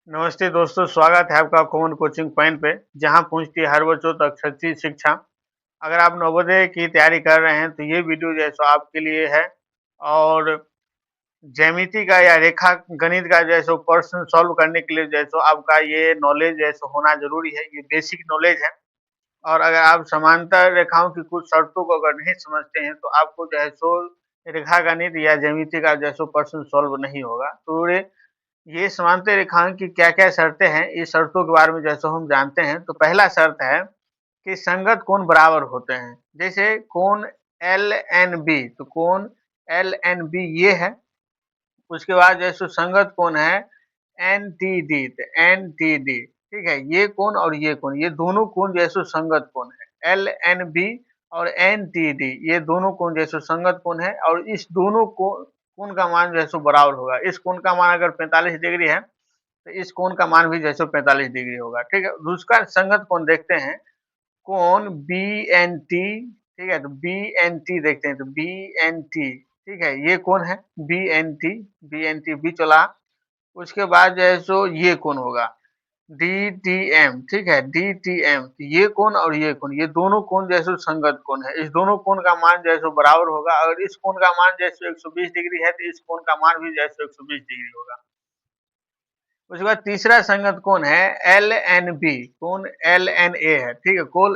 नमस्ते दोस्तों, स्वागत है आपका कॉमन कोचिंग पॉइंट पे, जहां पहुंचती है हर बच्चों तक सच्ची शिक्षा। अगर आप नवोदय की तैयारी कर रहे हैं तो ये वीडियो जो है सो आपके लिए है। और ज्यामिति का या रेखा गणित का जो है सो प्रश्न सॉल्व करने के लिए जो है सो आपका ये नॉलेज जो है सो होना जरूरी है। ये बेसिक नॉलेज है। और अगर आप समांतर रेखाओं की कुछ शर्तों को अगर नहीं समझते हैं तो आपको जो है सो रेखा गणित या ज्यामिति का जो है सो प्रश्न सॉल्व नहीं होगा। तो ये समांतर रेखाओं की क्या-क्या शर्तें हैं, इस शर्तों के बारे में जैसे हम जानते हैं। तो पहला शर्त है कि संगत कोण बराबर होते हैं। जैसे कोण LNB, तो कोण LNB ये है। उसके बाद जैसे संगत कोण है NTD, तो NTD ठीक है। ये कोण और ये कोण, ये दोनों कोण जैसे संगत कोण है। LNB और NTD ये दोनों कोण जैसे संगत कोण है और इस दोनों कोण का मान जो है सो बराबर होगा। इस कोण का मान अगर 45 डिग्री है तो इस कोण का मान भी जैसे 45 डिग्री होगा। ठीक है। दूसरा संगत कोण देखते हैं, कोण BNT। ठीक है, तो BNT देखते हैं, तो BNT ठीक है, ये कोण है BNT। BNT बीच वाला। उसके बाद जो है सो ये कोण होगा DTM। ठीक है, DTM, ये कोण और ये कोण, ये दोनों कोण जैसे संगत कोण है। इस दोनों कोण का मान जो है सो बराबर होगा। और इस कोण का मान जैसे 120 डिग्री है तो इस कोण का मान भी जैसे 120 डिग्री होगा। उसके बाद तीसरा संगत कोण है LNB, कोण LNA है। ठीक है, कोण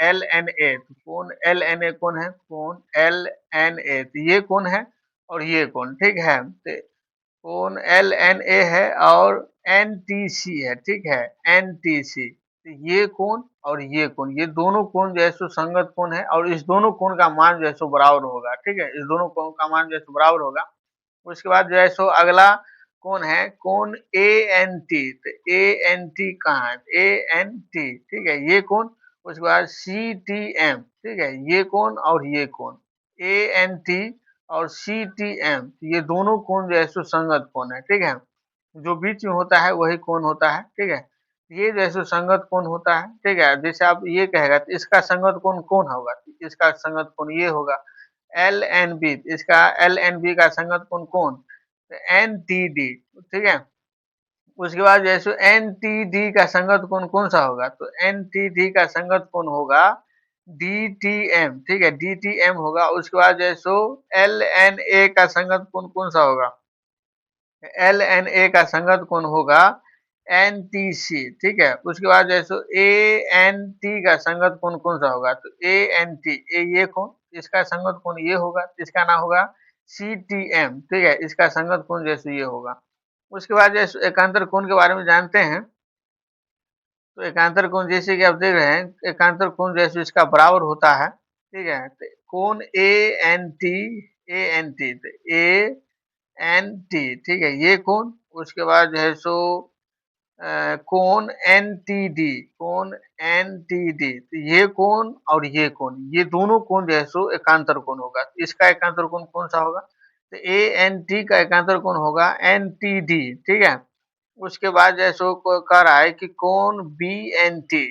LNA, तो कोण LNA कौन है, कोण LNA, तो ये कोण है और ये कोण। ठीक है, तो कोण LNA है और NTC है। ठीक है, NTC, तो ये कोण और ये कोण, ये दोनों कोण जो है सो संगत कोण है और इस दोनों कोण का मान जो है सो बराबर होगा। ठीक है, इस दोनों कोण का मान जो है सो बराबर होगा। उसके बाद जो है सो अगला कौन है, कौन ANT, तो ANT कहाँ है, ANT ठीक है, ये कौन। उसके बाद CTM, ठीक है, ये कौन और ये कौन, ANT और CTM, ये दोनों कौन जो है सो संगत कौन है। ठीक है, जो बीच में होता है वही कौन होता है। ठीक है, ये जैसे संगत कौन होता है। ठीक है, जैसे आप ये कहेगा तो इसका संगत कौन कौन होगा, इसका संगत कौन ये होगा LNB, इसका LNB का संगत कौन कौन, NTD। ठीक है, उसके बाद जैसे NTD का संगत कौन कौन सा होगा, तो NTD का संगत कौन होगा DTM। ठीक है, DTM होगा। उसके बाद जैसो LNA का संगत कौन कौन सा होगा, LNA का संगत कौन होगा NTC। ठीक है, उसके बाद जैसे ANT का संगत कौन कौन सा होगा, तो ANT, ये कौन, इसका संगत कौन ये होगा, इसका नाम होगा CTM। ठीक है, इसका संगत कौन जैसे ये होगा। उसके बाद जैसे एकांतर कोण के बारे में जानते हैं। तो एकांतर कोण जैसे कि आप देख रहे हैं, एकांतर कोण जैसे इसका बराबर होता है। ठीक है, तो कोण ANT, ANT, तो ANT ठीक है, ये कोण। उसके बाद जो है सो कोण NTD, कोण NTD, तो ये कोण और ये कोण, ये दोनों कोण जो है सो एकांतर कोण होगा। इसका एकांतर कोण कौन सा होगा, तो ANT का एकांतर कोण होगा NTD। ठीक है, उसके बाद जैसो कह रहा है कि कोण BNT,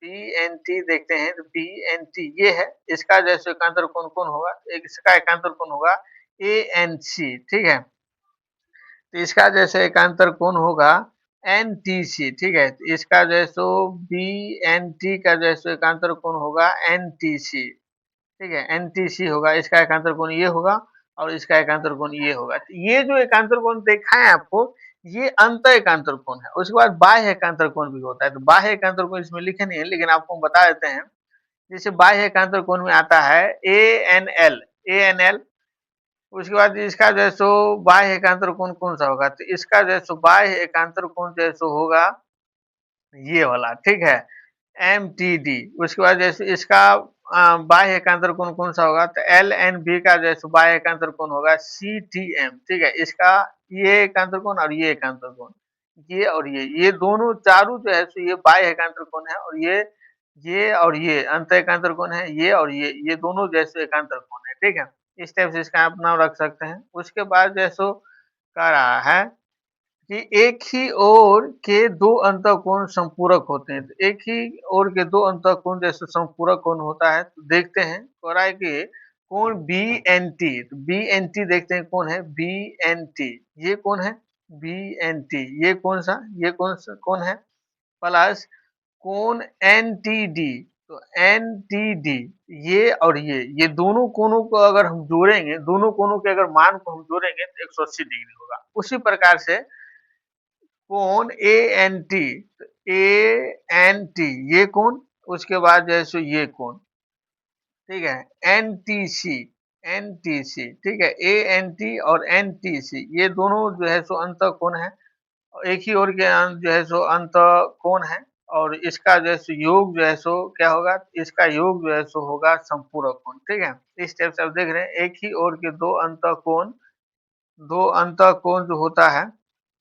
BNT देखते हैं, तो BNT ये है, इसका जैसे एकांतर कोण कौन होगा, एक इसका एकांतर कोण होगा ANC। ठीक है, तो इसका जैसे एकांतर कोण होगा NTC। ठीक है, तो इसका जैसो BNT का जैसे एकांतर कोण होगा NTC। ठीक है, NTC होगा, इसका एकांतर कोण ये होगा और इसका एकांतर कोण ये होगा। तो ये जो एकांतर कोण देखा है आपको, ये अंत एकांतर कोण है। उसके बाद बाह्य एकांतर कोण भी होता है। तो बाह्य एकांतर कोण इसमें लिखे नहीं है, लेकिन आपको हम बता देते हैं। जैसे बाह्य एकांतर कोण में आता है ANL, ANL। उसके बाद इसका जैसो बाह्य एकांतर कोण कौन सा होगा, तो इसका जैसो बाह्य एकांतर कोण जैसो होगा ये वाला। ठीक है, MTD। उसके बाद जैसे इसका बाह्य एकांतर कोण कौन सा होगा, तो LNB का जैसे बाह्य एकांतर कोण होगा CTM। ठीक है, इसका ये एकांतर कोण और ये एकांतर कोण, ये और ये दोनों चारों जो है सो ये बाह्य एकांतर कोण है। और ये और ये अंत एकांतर कोण है, ये और ये दोनों जैसे एकांतर कोण है। ठीक है, इस टाइप से इसका आप नाम रख सकते हैं। उसके बाद जैसो कह रहा है कि एक ही ओर के दो अंतःकोण संपूरक होते हैं। तो एक ही ओर के दो अंतःकोण जैसे संपूरक कोण होता है। तो देखते हैं, कह रहा है कि कोण BNT, तो BNT देखते हैं कौन है BNT, ये कौन है BNT, ये कौन है, प्लस कोण NTD। तो NTD, ये और ये दोनों कोणों को अगर हम जोड़ेंगे, दोनों कोणों के अगर मान को हम जोड़ेंगे तो 180 डिग्री होगा। उसी प्रकार से कोण ANT, तो ANT ये कोण, उसके बाद जो है सो ये कोण, ठीक है, NTC, NTC, ठीक है, ANT और NTC ये दोनों जो है सो अंतः कोण है, एक ही ओर के जो है सो अंतः कोण है, और इसका जो है सो योग जो है सो क्या होगा, इसका योग जो है सो होगा संपूरक कोण, ठीक है। इस टाइप से आप देख रहे हैं, एक ही ओर के दो अंतः कोण जो होता है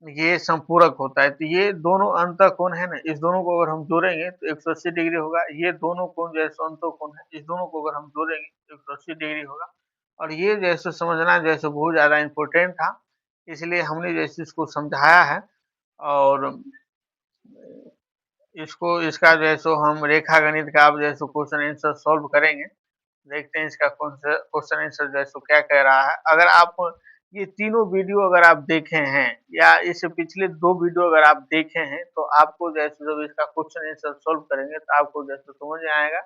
ये संपूरक होता है। तो ये दोनों अंतः कोण है ना, इस दोनों को अगर हम जोड़ेंगे तो 180 डिग्री होगा। ये दोनों कोण जो है सो अंतः कोण है, इस दोनों को अगर हम जोड़ेंगे तो 180 डिग्री होगा। और ये जो है सो समझना जो है सो बहुत ज्यादा इम्पोर्टेंट था, इसलिए हमने जैसे इसको समझाया है। और इसको इसका जो है सो हम रेखा गणित का अब जो है सो क्वेश्चन आंसर सॉल्व करेंगे। देखते हैं इसका क्वेश्चन आंसर जो है सो क्या कह रहा है। अगर आप ये तीनों वीडियो अगर आप देखे हैं, या इससे पिछले 2 वीडियो अगर आप देखे हैं, तो आपको जो है सो जब इसका क्वेश्चन आंसर सॉल्व करेंगे तो आपको जो है सो समझ में आएगा।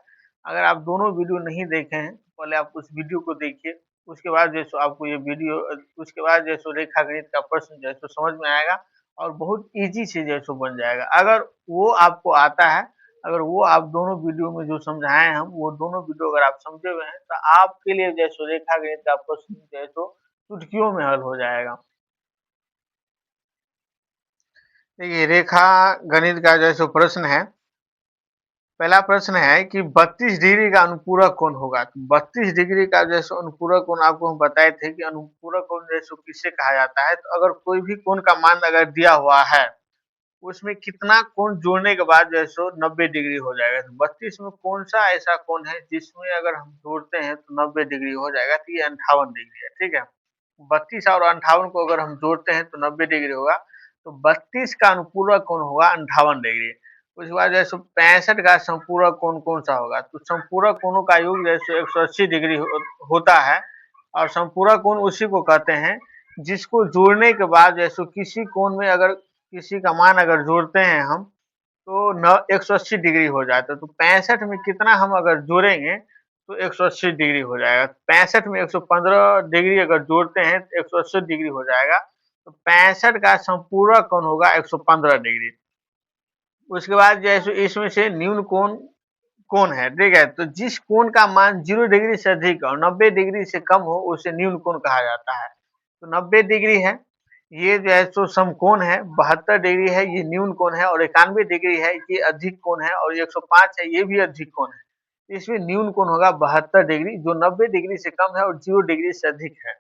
अगर आप दोनों वीडियो नहीं देखे हैं, तो पहले आप उस वीडियो को देखिए, उसके बाद जो है सो आपको ये वीडियो उसके बाद जो है सो रेखा गणित का प्रश्न जो है सो समझ में आएगा, और बहुत ईज़ी से जो है सो बन जाएगा। अगर वो आपको आता है, अगर वो आप दोनों वीडियो में जो समझाए हैं हम, वो दोनों वीडियो अगर आप समझे हुए हैं, तो आपके लिए जो है सो रेखा गणित का प्रश्न जो है सो चुटकियों में हल हो जाएगा। देखिए रेखा गणित का जो है सो प्रश्न है, पहला प्रश्न है कि 32 डिग्री का अनुपूरक कोण होगा। तो 32 डिग्री का जो है सो अनुपूरक कोण आपको हम बताए थे कि अनुपूरक कोण जो है सो किसे कहा जाता है। तो अगर कोई भी कोण का मान अगर दिया हुआ है, उसमें कितना कोण जोड़ने के बाद जो है सो 90 डिग्री हो जाएगा। तो 32 में कौन सा ऐसा कोण है जिसमें अगर हम जोड़ते हैं तो 90 डिग्री हो जाएगा, तो ये 58 डिग्री है, ठीक है। 32 और 58 को अगर हम जोड़ते हैं तो 90 डिग्री होगा। तो 32 का अनुपूरक कोण होगा 58 डिग्री। उसके बाद जो है सो 65 का संपूरक कोण कौन सा होगा। तो संपूरक कोणों का योग जो है सो 180 डिग्री होता है। और संपूरक कोण उसी को कहते हैं जिसको जोड़ने के बाद जो है सो किसी कोण में अगर किसी का मान अगर जोड़ते हैं हम, तो न 180 डिग्री हो जाता है। तो 65 में कितना हम अगर जोड़ेंगे तो 180 डिग्री हो जाएगा। 65 में 115 डिग्री अगर जोड़ते हैं तो 180 डिग्री हो जाएगा। तो 65 का संपूरक कोण होगा 115 डिग्री। उसके बाद जो है सो इसमें से न्यून कोण कौन है, ठीक है। तो जिस कोण का मान 0 डिग्री से अधिक और 90 डिग्री से कम हो उसे न्यून कोण कहा जाता है। तो 90 डिग्री है, ये जो है सो समकोण है, 72 डिग्री है ये न्यून कोण है, और 91 डिग्री है ये अधिक कोण है, और 105 है ये भी अधिक कोण है। इसमें न्यून कोण होगा 72 डिग्री, जो 90 डिग्री से कम है और 0 डिग्री से अधिक है।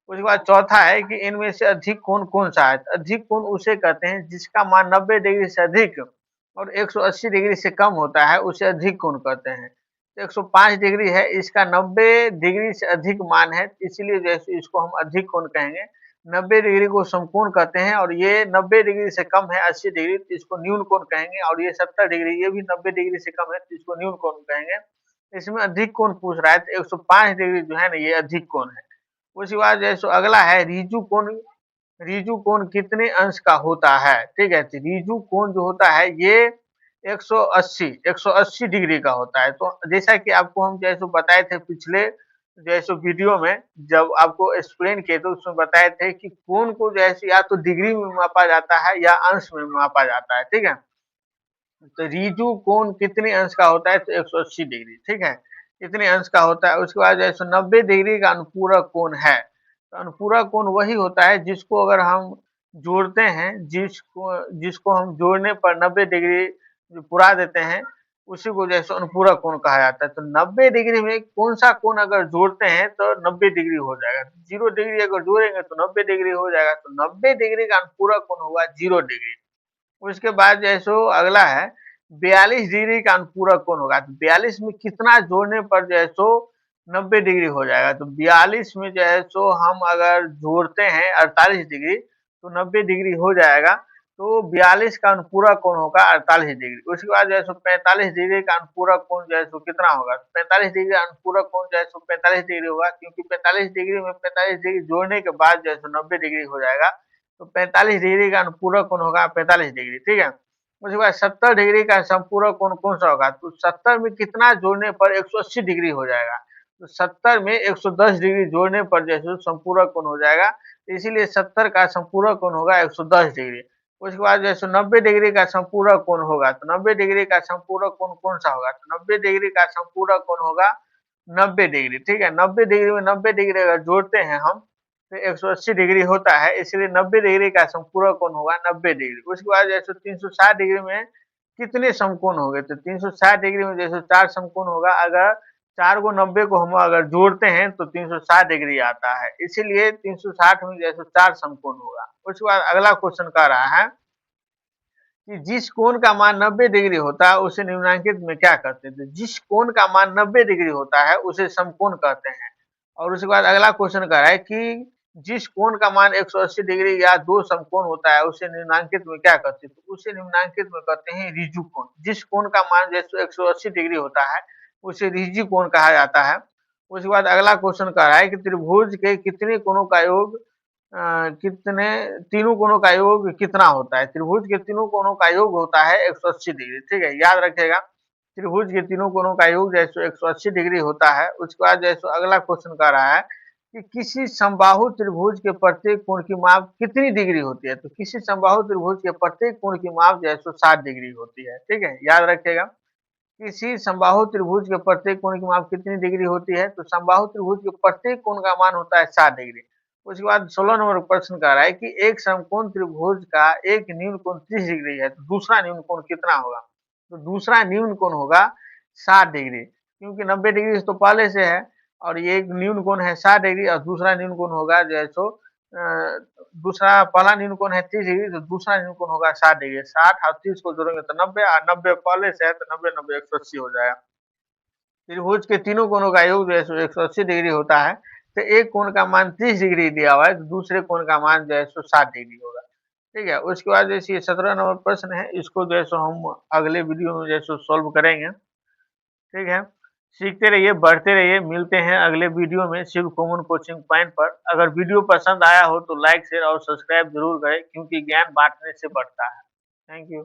उसके बाद चौथा है कि इनमें से अधिक कोण कौन सा है। तो अधिक कोण उसे कहते हैं जिसका मान 90 डिग्री से अधिक और 180 डिग्री से कम होता है, उसे अधिक कोण कहते हैं। तो 105 डिग्री है, इसका 90 डिग्री से अधिक मान है, इसलिए जैसे इसको हम अधिक कोण कहेंगे। 90 डिग्री को समकोण कहते हैं, और ये 90 डिग्री से कम है 80 डिग्री, तो इसको न्यून कोण कहेंगे। और ये 70 डिग्री ये भी 90 डिग्री से कम है, तो इसको न्यून कोण कहेंगे। इसमें अधिक कोण पूछ रहा है, तो 105 डिग्री जो है ना ये अधिक कोण है। उसके बाद जो है सो अगला है रीजु कोण। रीजु कोण कितने अंश का होता है, ठीक है। तो रीजु कोण जो होता है ये 180 डिग्री का होता है। तो जैसा कि आपको हम जैसे बताए थे पिछले जैसे वीडियो में, जब आपको एक्सप्लेन किए थे उसमें बताए थे कि कोण को जैसे या तो डिग्री में मापा जाता है या अंश में मापा जाता है, ठीक है। तो रीजु कोण कितने अंश का होता है, तो 180 डिग्री, ठीक है, इतने अंश का होता है। उसके बाद जैसे 90 डिग्री का अनुपूरक कोण है। तो अनुपूरक कोण वही होता है जिसको अगर हम जोड़ते हैं, जिसको हम जोड़ने पर 90 डिग्री जो पुरा देते हैं, उसी को जैसे अनुपूरक कोण कहा जाता है। तो 90 डिग्री में कौन सा कोण अगर जोड़ते हैं तो 90 डिग्री हो जाएगा। 0 डिग्री अगर जोड़ेंगे तो 90 डिग्री हो जाएगा। तो 90 डिग्री का अनुपूरक कोण होगा 0 डिग्री। उसके बाद जैसो अगला है 42 डिग्री का अनुपूरक कोण होगा। तो 42 में कितना जोड़ने पर जो है सो 90 डिग्री हो जाएगा। तो 42 में जो है सो हम अगर जोड़ते हैं 48 डिग्री तो 90 डिग्री हो जाएगा। तो 42 का अनुपूरक कोण होगा 48 डिग्री। उसके बाद जो है सो 45 डिग्री का अनुपूरक कोण जो है सो कितना होगा। 45 डिग्री अनुपूरक कोण जो है सो 45 डिग्री होगा, क्योंकि 45 डिग्री में 45 डिग्री जोड़ने के बाद जो है सो 90 डिग्री हो जाएगा। तो 45 डिग्री का अनुपूरक कोण होगा 45 डिग्री, ठीक है। उसके बाद 70 डिग्री का संपूरक कोण कौन सा होगा, तो 70 में कितना जोड़ने पर 180 डिग्री हो जाएगा, तो 70 में 110 डिग्री जोड़ने पर जैसे संपूरक कोण हो जाएगा, तो इसीलिए 70 का संपूरक कोण होगा 110 डिग्री। उसके बाद जैसे 90 डिग्री का संपूरक कोण होगा, तो 90 डिग्री का संपूरक कोण कौन सा होगा, तो 90 डिग्री का संपूरक कोण होगा 90 डिग्री, ठीक है। 90 डिग्री में 90 डिग्री अगर जोड़ते हैं हम तो 180 डिग्री होता है, इसलिए 90 डिग्री का समपूरक कोण होगा 90 डिग्री। उसके बाद जैसे 360 डिग्री में कितने समकोण हो गए, तो 360 डिग्री में जैसे 4 समकोण होगा, अगर 4 को 90 को हम अगर जोड़ते हैं तो 360 डिग्री आता है, इसीलिए 360 में जैसे 4 समकोण होगा। उसके बाद अगला क्वेश्चन कह रहा है कि जिस कोण का मान 90 डिग्री होता है उसे निम्नांकित में क्या कहते हैं, तो जिस कोण का मान 90 डिग्री होता है उसे समकोण कहते हैं। और उसके बाद अगला क्वेश्चन कह रहा है कि जिस कोण का मान 180 डिग्री या दो समकोण होता है उसे निम्नांकित में क्या कहते हैं, तो उसे निम्नांकित में कहते हैं ऋजु कोण। जिस कोण का मान जैसे 180 डिग्री होता है उसे ऋजु कोण कहा जाता है। उसके बाद अगला क्वेश्चन कह रहा है कि त्रिभुज के कितने कोणों का योग कितने तीनों कोणों का योग कितना होता है, त्रिभुज के तीनों कोणों का योग होता है 180 डिग्री, ठीक है, याद रखेगा। त्रिभुज के तीनों कोणों का योग जैसे 180 डिग्री होता है। उसके बाद जैसे अगला क्वेश्चन कह रहा है कि किसी समबाहु त्रिभुज के प्रत्येक कोण की माप कितनी डिग्री होती है, तो किसी समबाहु त्रिभुज के प्रत्येक कोण की माप जैसे 60 डिग्री होती है, ठीक है, याद रखेगा। किसी समबाहु त्रिभुज के प्रत्येक कोण की माप कितनी डिग्री होती है, तो समबाहु त्रिभुज के प्रत्येक कोण का मान होता है 60 डिग्री। उसके बाद 16 नंबर प्रश्न कह रहा है कि एक समकोण त्रिभुज का एक न्यून कोण 30 डिग्री है, तो दूसरा न्यून कोण कितना होगा, तो दूसरा न्यून कोण होगा 60 डिग्री, क्योंकि 90 डिग्री तो पहले से है और ये एक न्यून कोण है 60 डिग्री और दूसरा न्यून कोण होगा जो है सो दूसरा पहला न्यून कोण है 30 डिग्री, तो दूसरा न्यून कोण होगा 60 डिग्री। 60 और 30 को जोड़ेंगे तो 90 और 90 पहले से है तो 90 90 180 हो जाएगा। त्रिभुज के तीनों कोणों का योग जो है सो 180 डिग्री होता है, तो एक कोण का मान 30 डिग्री दिया हुआ है तो दूसरे कोण का मान जो है सो 60 डिग्री होगा, ठीक है। उसके बाद जैसे 17 नंबर प्रश्न है, इसको जो है सो हम अगले वीडियो में जो है सो सॉल्व करेंगे, ठीक है। सीखते रहिए, बढ़ते रहिए, मिलते हैं अगले वीडियो में शिव कॉमन कोचिंग पॉइंट पर। अगर वीडियो पसंद आया हो तो लाइक शेयर और सब्सक्राइब जरूर करें, क्योंकि ज्ञान बांटने से बढ़ता है। Thank you.